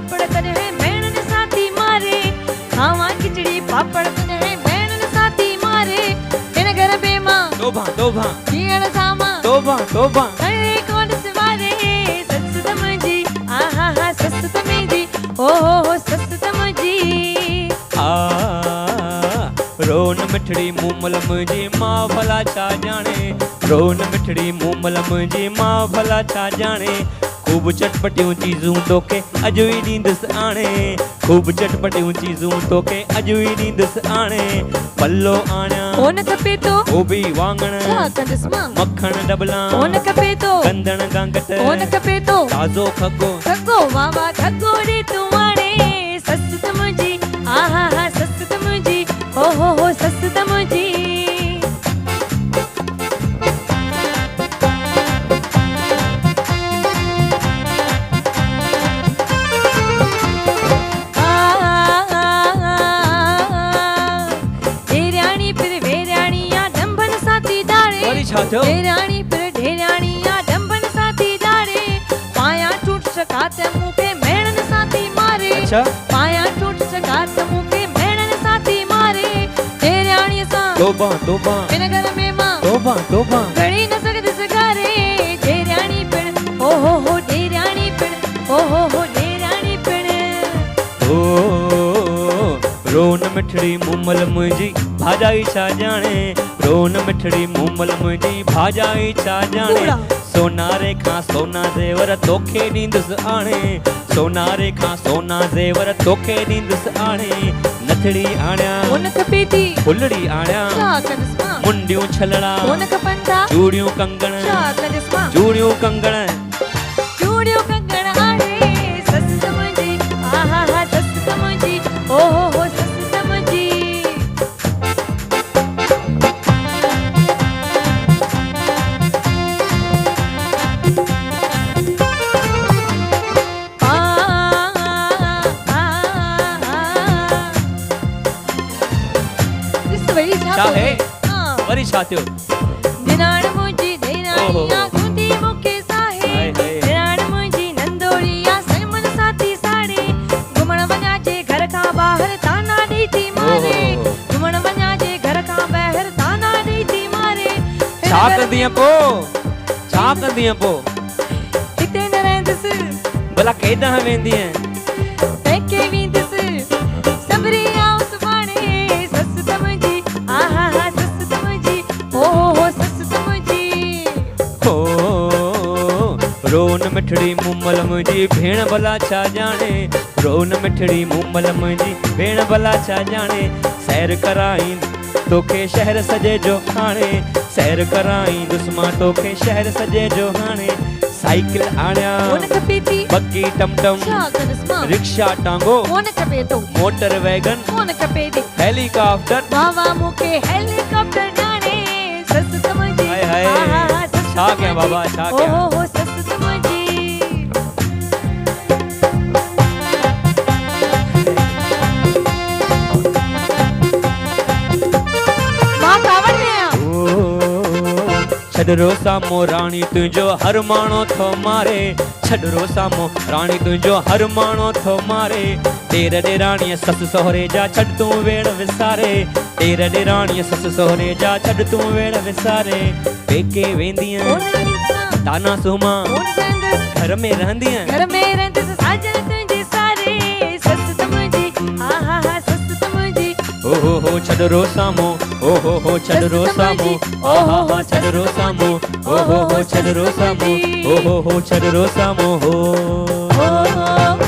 पापड़ तने भेण ने साथी मारे खावा खिचड़ी पापड़ तने भेण ने साथी मारे इन घर में मां तोबा तोबा जीण सामा तोबा तोबा अरे कौन सवारे सस तमजी आहा हा सस तमजी ओ हो सस तमजी रोन मिठड़ी मूमल मुंहिंजी मां भला छा ॼाणे रोन मिठड़ी मूमल मुंहिंजी मां भला छा ॼाणे खूब चटपटियूं चीज़ूं तोखे अॼु ई ॾींदुसि आणे खूब चटपटियूं चीज़ूं तोखे अॼु ई ॾींदुसि आणे पल्लो आणियां कोन खपे तो गोभी वाङण छा कंदसि मां मक्खण डबला कोन खपे तो गंदण गांगट कोन खपे तो ताज़ो खगो खगो वाह खगो रे तू आणे सस तमजी आहा हा सस तमजी ओ हो सस तमजी ढेराणी पर ढेराणिया डंबन साथी दाड़े पाया टूट सकात मुके मेणन साथी मारे अच्छा पाया टूट सकात मुके मेणन साथी मारे ढेराणी सा तोबा तोबा इन घर में मां तोबा तोबा घड़ी न सकद सगारे ढेराणी पण ओ हो ढेराणी पण ओ हो ढेराणी पण ओ रोन मिठड़ी मूमल मुंहिंजी भाॼाई छा ॼाणे रोन मिठड़ी मूमल मुंहिंजी भाॼाई छा ॼाणे सोनारे खां सोना ज़ेवर तोखे ॾींदुसि आणे सोनारे खां सोना ज़ेवर तोखे ॾींदुसि आणे नथड़ी आणियां कोन खपे थी फुलड़ी आणियां छा कंदसि मां मुंडियूं छलड़ा कोन खपंदा चूड़ियूं कंगण छा कंदसि मां चूड़ियूं कंगण चूड़ियूं कंगण आणे सस तमजी आहा हा सस तमजी ओ हो सस तमजी छा है वरी छा थियो दिनाण मुंहिंजी दैराणिया गुंदी मूंखे साहे दिनाण मुंहिंजी नंदोड़िया सलमन साथी साड़े घुमण वञा जे घर खां ॿाहिरि ताना ॾेई थी मारे घुमण वञा जे घर खां ॿाहिरि ताना ॾेई थी मारे छा कंदीअ पो हिते न रहंदसि भला केॾांहुं वेंदीअ पेके वेंदसि सबरी आऊं सुभाणे सस तमजी आहा हा सस तमजी ओ हो सस तमजी हो रोन मिठड़ी मूमल मुंहिंजी भेण भला छा ॼाणे रोन मिठड़ी मूमल मुंहिंजी भेण भला छा ॼाणे सैर कराई तोखे शहर सजे जो हाणे सैर कराई दुस्मा तोखे शहर सजे जो हाणे साइकिल आणियां कोन खपे थी बग्गी टमटम छा कंदसि मां रिक्शा टांगो कोन खपे थो मोटर वैगन कोन खपे थी हेलीकॉप्टर बाबा मूंखे हेलीकॉप्टर ॼाणे सस तमजी हाय हाय आहा हा सस छा कयां बाबा छा ओ कयां हो सस तमजी मां कावड़ में आहियां छॾरो सामो राणी तुंहिंजो हर माण्हू थो मारे छॾरो सामो राणी तुंहिंजो हर माण्हू थो मारे ॾेर ॾेराणीअ ससु सहुरे जा छॾ तूं वेड़ विसारे ॾेर ॾेराणीअ ससु सहुरे जा छॾ तूं वेड़ विसारे पेके वेंदीअ ताना सुमा घर में रहंदीअ घर में रहंदसि साजन तुंहिंजे सारे सस तमजी आहा हा सस तमजी ओ हो छॾरो सामो ओ हो छॾरो सामो आहा हा छॾरो सामो ओ हो छॾरो सामो ओ हो छॾरो सामो हो